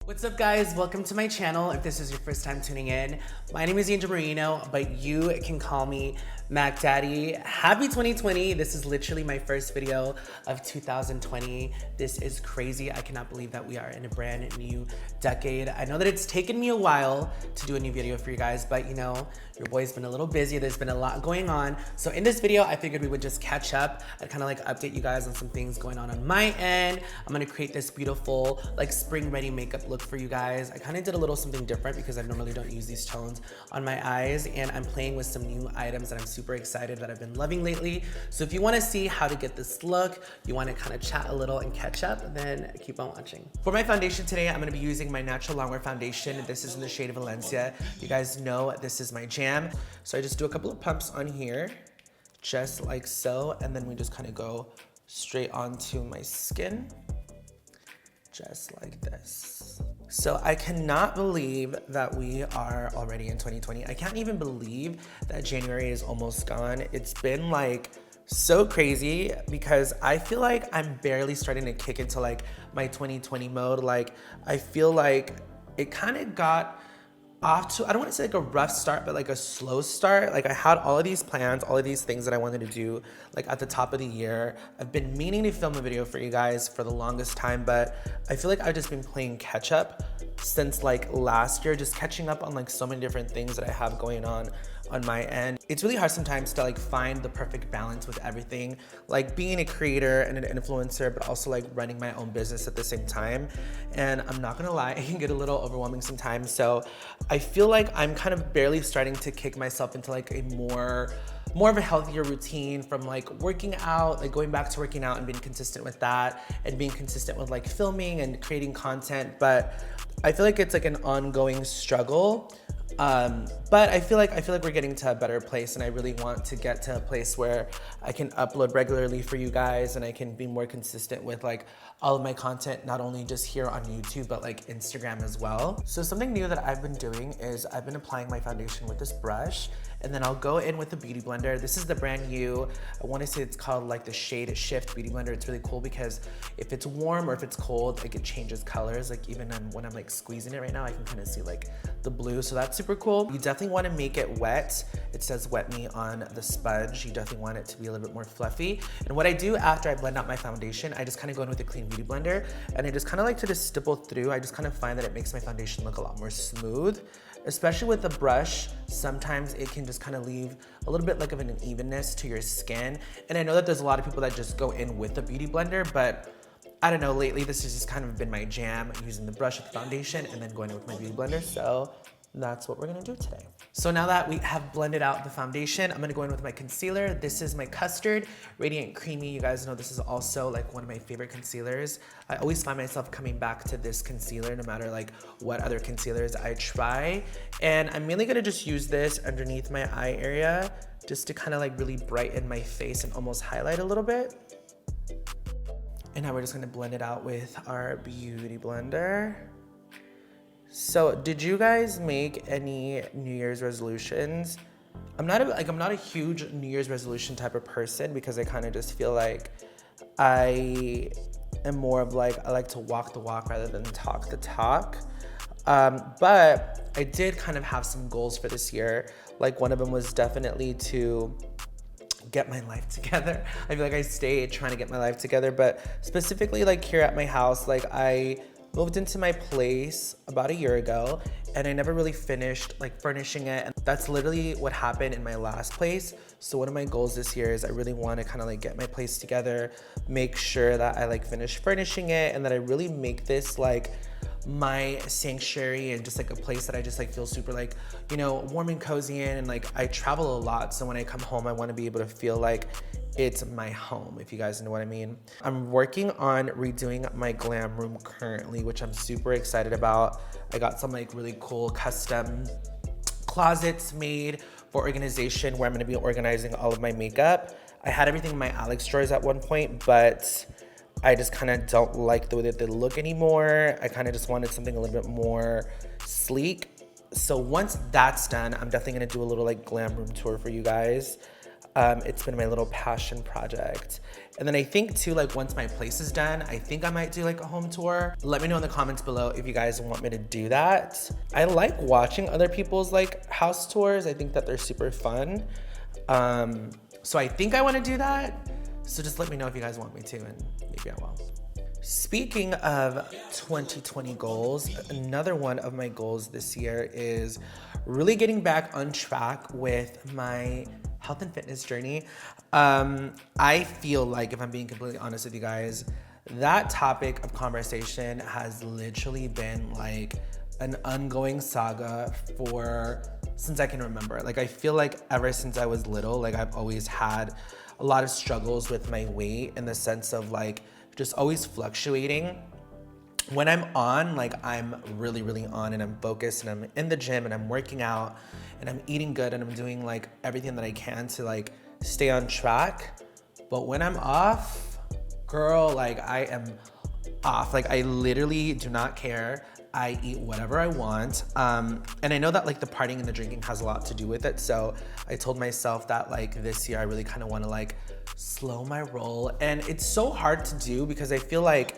What's up guys, welcome to my channel. If this is your first time tuning in, my name is Merino, but you can call me Mac Daddy. Happy 2020, this is literally my first video of 2020. This is crazy, I cannot believe that we are in a brand new decade. I know that it's taken me a while to do a new video for you guys, but you know, your boy's been a little busy, there's been a lot going on. So in this video, I figured we would just catch up. I'd kind of like update you guys on some things going on my end. I'm gonna create this beautiful like spring ready makeup look for you guys. I kind of did a little something different because I normally don't use these tones on my eyes, and I'm playing with some new items that I'm super excited that I've been loving lately. So if you want to see how to get this look, you want to kind of chat a little and catch up, then keep on watching. For my foundation today, I'm going to be using my natural Longwear foundation. This is in the shade Valencia. You guys know this is my jam. So I just do a couple of pumps on here, just like so, and then we just kind of go straight onto my skin, just like this. So I cannot believe that we are already in 2020. I can't even believe that January is almost gone. It's been like so crazy because I feel like I'm barely starting to kick into like my 2020 mode. Like I feel like it kind of got off to, I don't want to say like a rough start, but like a slow start. Like I had all of these plans, all of these things that I wanted to do like at the top of the year. I've been meaning to film a video for you guys for the longest time, but I feel like I've just been playing catch up since like last year, just catching up on like so many different things that I have going on my end. It's really hard sometimes to like find the perfect balance with everything, like being a creator and an influencer, but also like running my own business at the same time. And I'm not gonna lie, it can get a little overwhelming sometimes. So I feel like I'm kind of barely starting to kick myself into like a more of a healthier routine from like working out, like going back to working out and being consistent with that and being consistent with like filming and creating content. But I feel like it's like an ongoing struggle. But I feel like we're getting to a better place, and I really want to get to a place where I can upload regularly for you guys and I can be more consistent with like all of my content, not only just here on YouTube, but like Instagram as well. So something new that I've been doing is I've been applying my foundation with this brush, and then I'll go in with the beauty blender. This is the brand new, I want to say it's called like the Shade Shift beauty blender. It's really cool because if it's warm or if it's cold, like it changes colors. Like even when I'm like squeezing it right now, I can kind of see like the blue. So that's super cool. You definitely want to make it wet. It says wet me on the sponge. You definitely want it to be a little bit more fluffy. And what I do after I blend out my foundation, I just kind of go in with a clean beauty blender, and I just kind of like to just stipple through. I just kind of find that it makes my foundation look a lot more smooth. Especially with the brush, sometimes it can just kind of leave a little bit like of an unevenness to your skin. And I know that there's a lot of people that just go in with a beauty blender, but I don't know, lately this has just kind of been my jam, using the brush with the foundation and then going in with my beauty blender. So that's what we're gonna do today. So now that we have blended out the foundation, I'm gonna go in with my concealer. This is my Custard Radiant Creamy. You guys know this is also like one of my favorite concealers. I always find myself coming back to this concealer no matter like what other concealers I try. And I'm mainly gonna just use this underneath my eye area just to kind of like really brighten my face and almost highlight a little bit. And now we're just gonna blend it out with our beauty blender. So did you guys make any New Year's resolutions? I'm not a huge New Year's resolution type of person because I kind of just feel like I am more of like, I like to walk the walk rather than talk the talk. But I did kind of have some goals for this year. Like one of them was definitely to get my life together. I feel like I stay trying to get my life together, but specifically like here at my house, like I moved into my place about a year ago and I never really finished like furnishing it. And that's literally what happened in my last place. So one of my goals this year is I really want to kind of like get my place together, make sure that I like finish furnishing it and that I really make this like my sanctuary and just like a place that I just like feel super like, you know, warm and cozy in. And like I travel a lot, so when I come home I want to be able to feel like it's my home, if you guys know what I mean. I'm working on redoing my glam room currently, which I'm super excited about. I got some like really cool custom closets made for organization where I'm gonna be organizing all of my makeup. I had everything in my Alex drawers at one point, but I just kind of don't like the way that they look anymore. I kind of just wanted something a little bit more sleek. So once that's done, I'm definitely gonna do a little like glam room tour for you guys. It's been my little passion project. And then I think too, like once my place is done, I think I might do like a home tour. Let me know in the comments below if you guys want me to do that. I like watching other people's like house tours. I think that they're super fun. So I think I want to do that. So just let me know if you guys want me to, and maybe I will. Speaking of 2020 goals, another one of my goals this year is really getting back on track with my health and fitness journey. I feel like, if I'm being completely honest with you guys, that topic of conversation has literally been like an ongoing saga since I can remember. Like I feel like ever since I was little, like I've always had a lot of struggles with my weight, in the sense of like just always fluctuating. When I'm on, like I'm really, really on, and I'm focused, and I'm in the gym, and I'm working out, and I'm eating good, and I'm doing like everything that I can to like stay on track. But when I'm off, girl, like I am off. Like I literally do not care. I eat whatever I want. And I know that like the partying and the drinking has a lot to do with it. So I told myself that like this year I really kind of want to like slow my roll. And it's so hard to do because I feel like,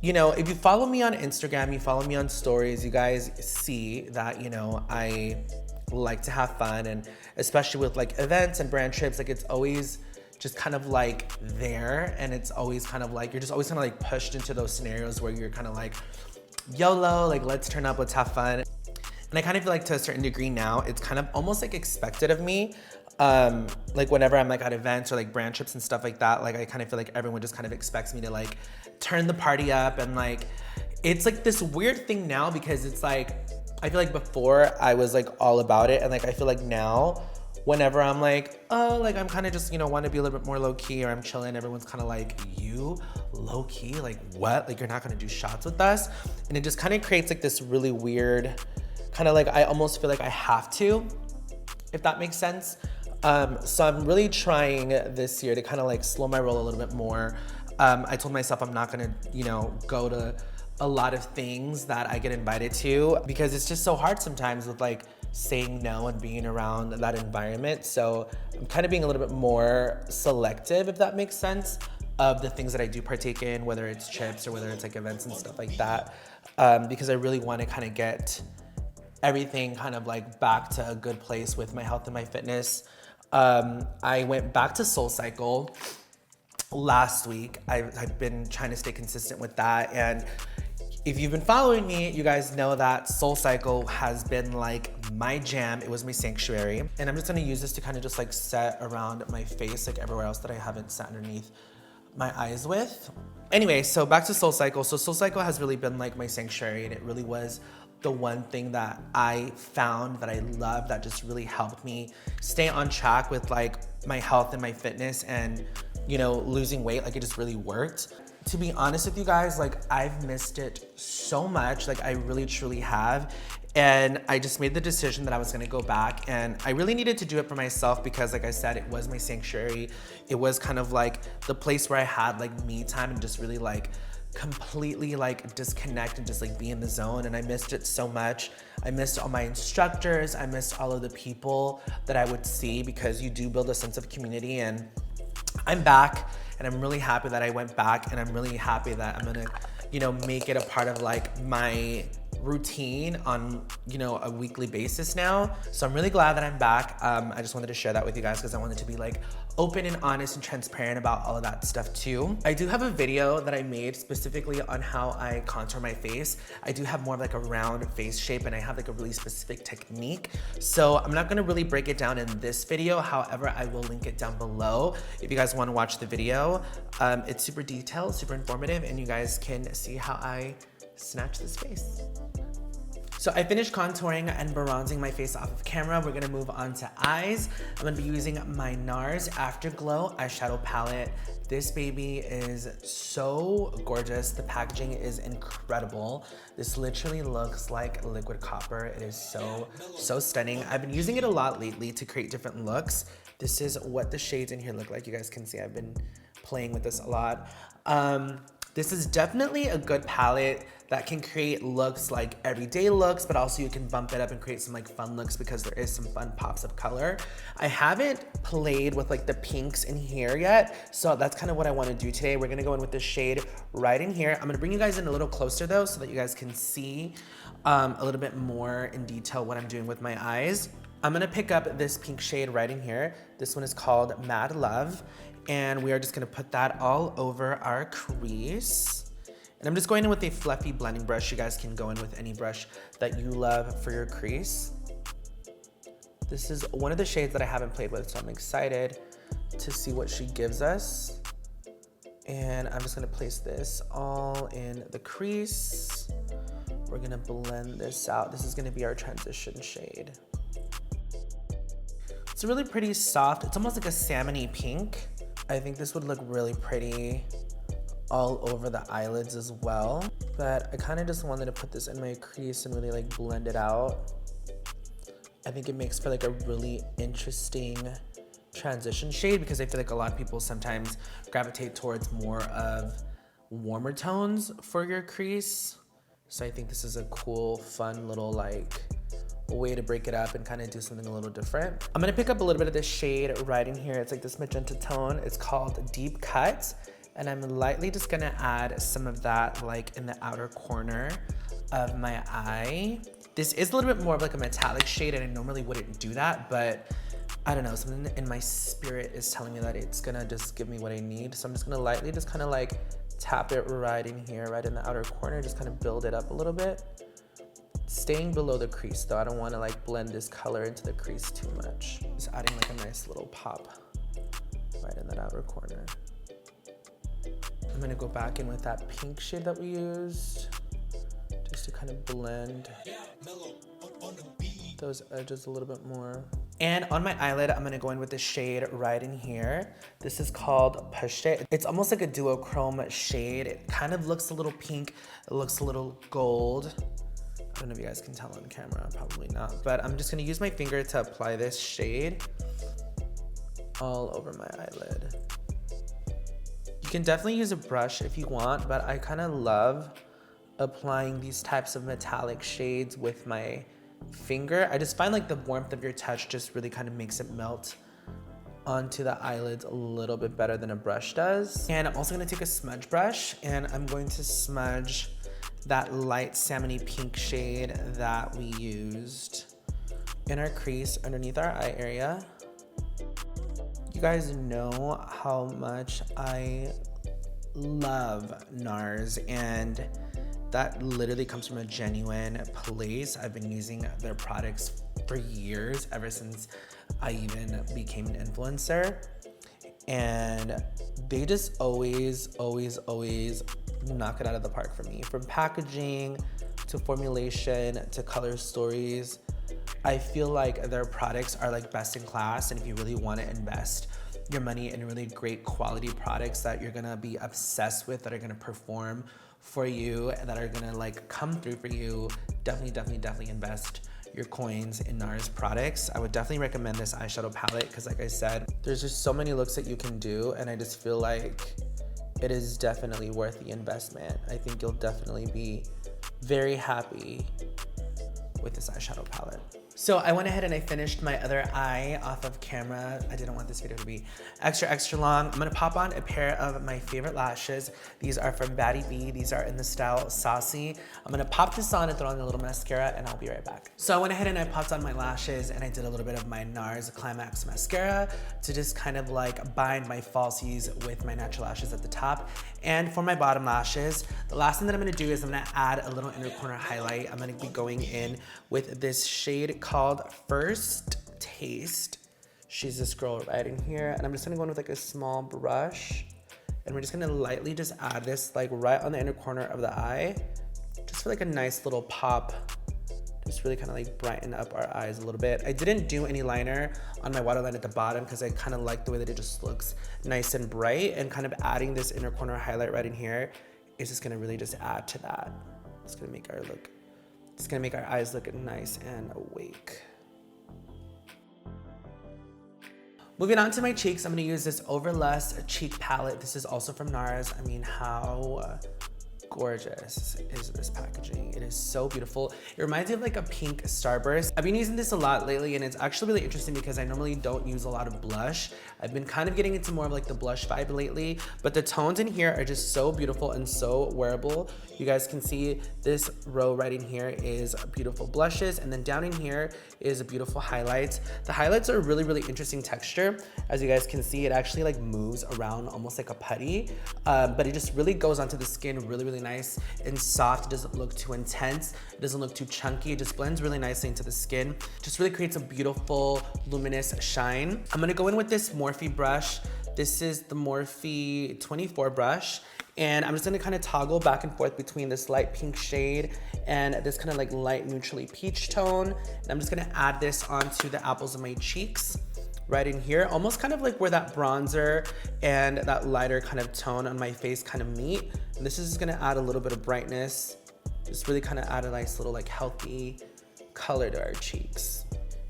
you know, if you follow me on Instagram, you follow me on stories, you guys see that, you know, I like to have fun, and especially with like events and brand trips, like it's always just kind of like there, and it's always kind of like, you're just always kind of like pushed into those scenarios where you're kind of like, YOLO, like let's turn up, let's have fun. And I kind of feel like to a certain degree now, it's kind of almost like expected of me. Like whenever I'm like at events or like brand trips and stuff like that, like I kind of feel like everyone just kind of expects me to like turn the party up, and like, it's like this weird thing now, because it's like, I feel like before I was like all about it, and like I feel like now, whenever I'm like, oh, like I'm kind of just, you know, want to be a little bit more low key, or I'm chilling, everyone's kind of like, you low key? Like what? Like you're not gonna do shots with us? And it just kind of creates like this really weird kind of like, I almost feel like I have to, if that makes sense. So I'm really trying this year to kind of like slow my roll a little bit more. I told myself I'm not gonna, you know, go to a lot of things that I get invited to, because it's just so hard sometimes with like saying no and being around that environment. So I'm kind of being a little bit more selective, if that makes sense, of the things that I do partake in, whether it's trips or whether it's like events and stuff like that, because I really want to kind of get everything kind of like back to a good place with my health and my fitness. I went back to SoulCycle last week. I've been trying to stay consistent with that, and if you've been following me, you guys know that SoulCycle has been like my jam. It was my sanctuary. And I'm just gonna use this to kind of just like set around my face, like everywhere else that I haven't set underneath my eyes with. Anyway, so back to SoulCycle. So SoulCycle has really been like my sanctuary, and it really was the one thing that I found that I love, that just really helped me stay on track with like my health and my fitness, and, you know, losing weight. Like it just really worked. To be honest with you guys, like I've missed it so much, like I really truly have. And I just made the decision that I was gonna go back, and I really needed to do it for myself, because like I said, it was my sanctuary. It was kind of like the place where I had like me time and just really like completely like disconnect and just like be in the zone. And I missed it so much. I missed all my instructors. I missed all of the people that I would see, because you do build a sense of community. And I'm back, and I'm really happy that I went back, and I'm really happy that I'm gonna, you know, make it a part of like my routine on, you know, a weekly basis now. So I'm really glad that I'm back. I just wanted to share that with you guys, because I wanted to be like open and honest and transparent about all of that stuff too. I do have a video that I made specifically on how I contour my face. I do have more of like a round face shape, and I have like a really specific technique. So I'm not gonna really break it down in this video. However, I will link it down below if you guys wanna watch the video. It's super detailed, super informative, and you guys can see how I snatch this face. So I finished contouring and bronzing my face off of camera. We're gonna move on to eyes. I'm gonna be using my NARS Afterglow eyeshadow palette. This baby is so gorgeous. The packaging is incredible. This literally looks like liquid copper. It is so, so stunning. I've been using it a lot lately to create different looks. This is what the shades in here look like. You guys can see I've been playing with this a lot. This is definitely a good palette that can create looks like everyday looks, but also you can bump it up and create some like fun looks because there is some fun pops of color. I haven't played with like the pinks in here yet, so that's kind of what I want to do today. We're gonna go in with the shade right in here. I'm gonna bring you guys in a little closer though, so that you guys can see a little bit more in detail what I'm doing with my eyes. I'm gonna pick up this pink shade right in here. This one is called Mad Love, and we are just gonna put that all over our crease. And I'm just going in with a fluffy blending brush. You guys can go in with any brush that you love for your crease. This is one of the shades that I haven't played with, so I'm excited to see what she gives us. And I'm just gonna place this all in the crease. We're gonna blend this out. This is gonna be our transition shade. It's really pretty soft. It's almost like a salmon-y pink. I think this would look really pretty all over the eyelids as well. But I kind of just wanted to put this in my crease and really like blend it out. I think it makes for like a really interesting transition shade because I feel like a lot of people sometimes gravitate towards more of warmer tones for your crease. So I think this is a cool, fun little like way to break it up and kind of do something a little different. I'm gonna pick up a little bit of this shade right in here. It's like this magenta tone. It's called Deep Cut. And I'm lightly just gonna add some of that like in the outer corner of my eye. This is a little bit more of like a metallic shade and I normally wouldn't do that, but I don't know, something in my spirit is telling me that it's gonna just give me what I need. So I'm just gonna lightly just kind of like tap it right in here, right in the outer corner, just kind of build it up a little bit. Staying below the crease though, I don't wanna like blend this color into the crease too much. Just adding like a nice little pop right in that outer corner. I'm gonna go back in with that pink shade that we used, just to kind of blend those edges a little bit more. And on my eyelid, I'm gonna go in with the shade right in here. This is called Push It. It's almost like a duochrome shade. It kind of looks a little pink, it looks a little gold. I don't know if you guys can tell on camera, probably not. But I'm just gonna use my finger to apply this shade all over my eyelid. You can definitely use a brush if you want, but I kind of love applying these types of metallic shades with my finger. I just find like the warmth of your touch just really kind of makes it melt onto the eyelids a little bit better than a brush does. And I'm also gonna take a smudge brush and I'm going to smudge that light salmon-y pink shade that we used in our crease underneath our eye area. You guys know how much I love NARS, and that literally comes from a genuine place. I've been using their products for years, ever since I even became an influencer. And they just always knock it out of the park for me. From packaging, to formulation, to color stories. I feel like their products are like best in class, and if you really want to invest your money in really great quality products that you're gonna be obsessed with, that are gonna perform for you, that are gonna like come through for you, definitely invest your coins in NARS products. I would definitely recommend this eyeshadow palette because like I said, there's just so many looks that you can do, and I just feel like it is definitely worth the investment. I think you'll definitely be very happy with this eyeshadow palette. So I went ahead and I finished my other eye off of camera. I didn't want this video to be extra long. I'm gonna pop on a pair of my favorite lashes. These are from Baddie B. These are in the style Saucy. I'm gonna pop this on and throw on a little mascara and I'll be right back. So I went ahead and I popped on my lashes and I did a little bit of my NARS Climax mascara to just kind of like bind my falsies with my natural lashes at the top. And for my bottom lashes, the last thing that I'm gonna do is I'm gonna add a little inner corner highlight. I'm gonna be going in with this shade called First Taste. She's this girl right in here, and I'm just gonna go in with like a small brush, and we're just gonna lightly just add this like right on the inner corner of the eye, just for like a nice little pop, just really kind of like brighten up our eyes a little bit. I didn't do any liner on my waterline at the bottom because I kind of like the way that it just looks nice and bright, and kind of adding this inner corner highlight right in here is just gonna really just add to that. It's gonna make our eyes look nice and awake. Moving on to my cheeks, I'm gonna use this Overlust cheek palette. This is also from NARS. I mean, how gorgeous is this packaging? It is so beautiful. It reminds me of like a pink starburst. I've been using this a lot lately, and it's actually really interesting because I normally don't use a lot of blush. I've been kind of getting into more of like the blush vibe lately, but the tones in here are just so beautiful and so wearable. You guys can see this row right in here is beautiful blushes, and then down in here is a beautiful highlights. The highlights are really, really interesting texture. As you guys can see, it actually like moves around almost like a putty, but it just really goes onto the skin really, really nice and soft. It doesn't look too intense. It doesn't look too chunky. It just blends really nicely into the skin. Just really creates a beautiful, luminous shine. I'm gonna go in with this Morphe brush. This is the Morphe 24 brush. And I'm just gonna kind of toggle back and forth between this light pink shade and this kind of like light neutrally peach tone. And I'm just gonna add this onto the apples of my cheeks right in here, almost kind of like where that bronzer and that lighter kind of tone on my face kind of meet. And this is just gonna add a little bit of brightness, just really kind of add a nice little like healthy color to our cheeks.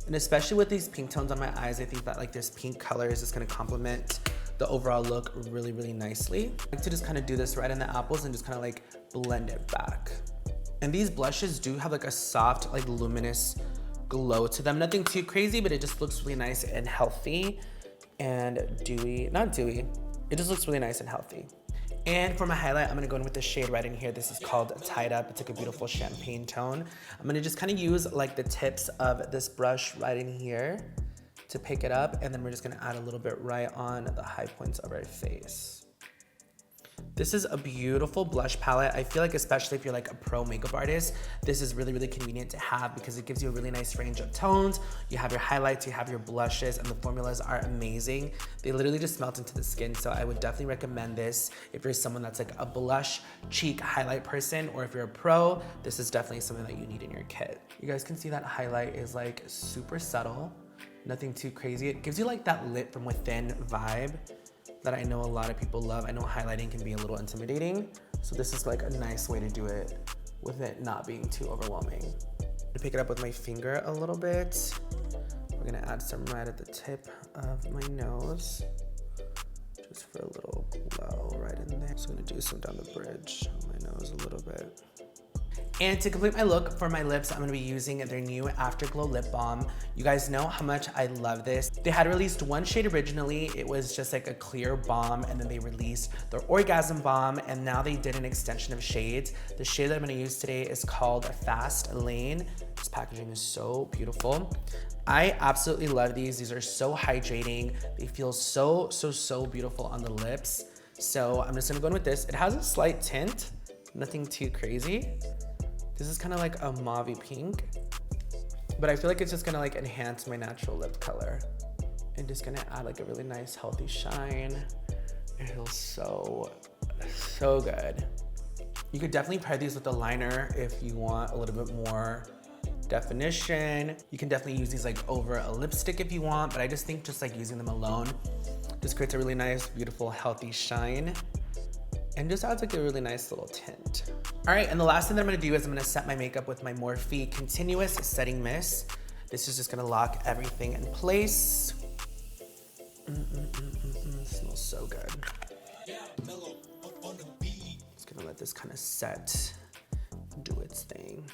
And especially with these pink tones on my eyes, I think that like this pink color is just gonna complement the overall look really, really nicely. I like to just kind of do this right in the apples and just kind of like blend it back. And these blushes do have like a soft, like luminous glow to them. Nothing too crazy, but it just looks really nice and healthy and dewy, not dewy. It just looks really nice and healthy. And for my highlight, I'm gonna go in with this shade right in here. This is called Tied Up. It's like a beautiful champagne tone. I'm gonna just kind of use like the tips of this brush right in here to pick it up, and then we're just gonna add a little bit right on the high points of our face. This is a beautiful blush palette. I feel like especially if you're like a pro makeup artist, this is really, really convenient to have because it gives you a really nice range of tones. You have your highlights, you have your blushes, and the formulas are amazing. They literally just melt into the skin, so I would definitely recommend this if you're someone that's like a blush cheek highlight person, or if you're a pro, this is definitely something that you need in your kit. You guys can see that highlight is like super subtle, nothing too crazy. It gives you like that lit from within vibe that I know a lot of people love. I know highlighting can be a little intimidating, so this is like a nice way to do it with it not being too overwhelming. To pick it up with my finger a little bit, we're gonna add some right at the tip of my nose, just for a little glow right in there. So I'm gonna do some down the bridge of my nose a little bit. And to complete my look for my lips, I'm gonna be using their new Afterglow lip balm. You guys know how much I love this. They had released one shade originally. It was just like a clear balm, and then they released their Orgasm Balm, and now they did an extension of shades. The shade that I'm gonna use today is called Fast Lane. This packaging is so beautiful. I absolutely love these. These are so hydrating. They feel so, so, so beautiful on the lips. So I'm just gonna go in with this. It has a slight tint, nothing too crazy. This is kind of like a mauve pink, but I feel like it's just gonna like enhance my natural lip color and just gonna add like a really nice healthy shine. It feels so, so good. You could definitely pair these with a liner if you want a little bit more definition. You can definitely use these like over a lipstick if you want, but I just think just like using them alone just creates a really nice, beautiful, healthy shine, and just adds like a really nice little tint. All right, and the last thing that I'm gonna do is I'm gonna set my makeup with my Morphe Continuous Setting Mist. This is just gonna lock everything in place. It smells so good. Just gonna let this kind of set, do its thing.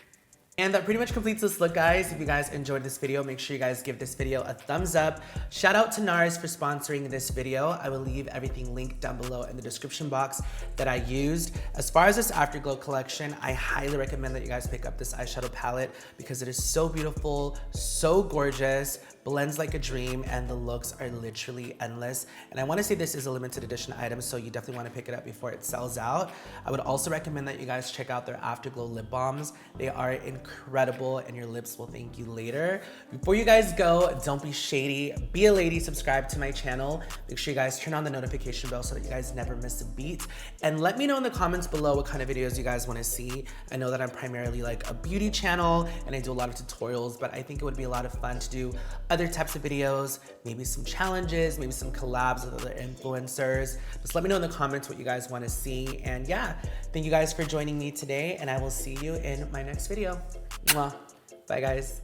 And that pretty much completes this look, guys. If you guys enjoyed this video, make sure you guys give this video a thumbs up. Shout out to NARS for sponsoring this video. I will leave everything linked down below in the description box that I used. As far as this Afterglow collection, I highly recommend that you guys pick up this eyeshadow palette because it is so beautiful, so gorgeous, blends like a dream, and the looks are literally endless. And I want to say this is a limited edition item, so you definitely want to pick it up before it sells out. I would also recommend that you guys check out their Afterglow lip balms. They are incredible, and your lips will thank you later. Before you guys go, don't be shady, be a lady, subscribe to my channel. Make sure you guys turn on the notification bell so that you guys never miss a beat. And let me know in the comments below what kind of videos you guys want to see. I know that I'm primarily like a beauty channel and I do a lot of tutorials, but I think it would be a lot of fun to do other types of videos, maybe some challenges, maybe some collabs with other influencers. Just let me know in the comments what you guys want to see. And yeah, thank you guys for joining me today, and I will see you in my next video. Mwah. Bye, guys.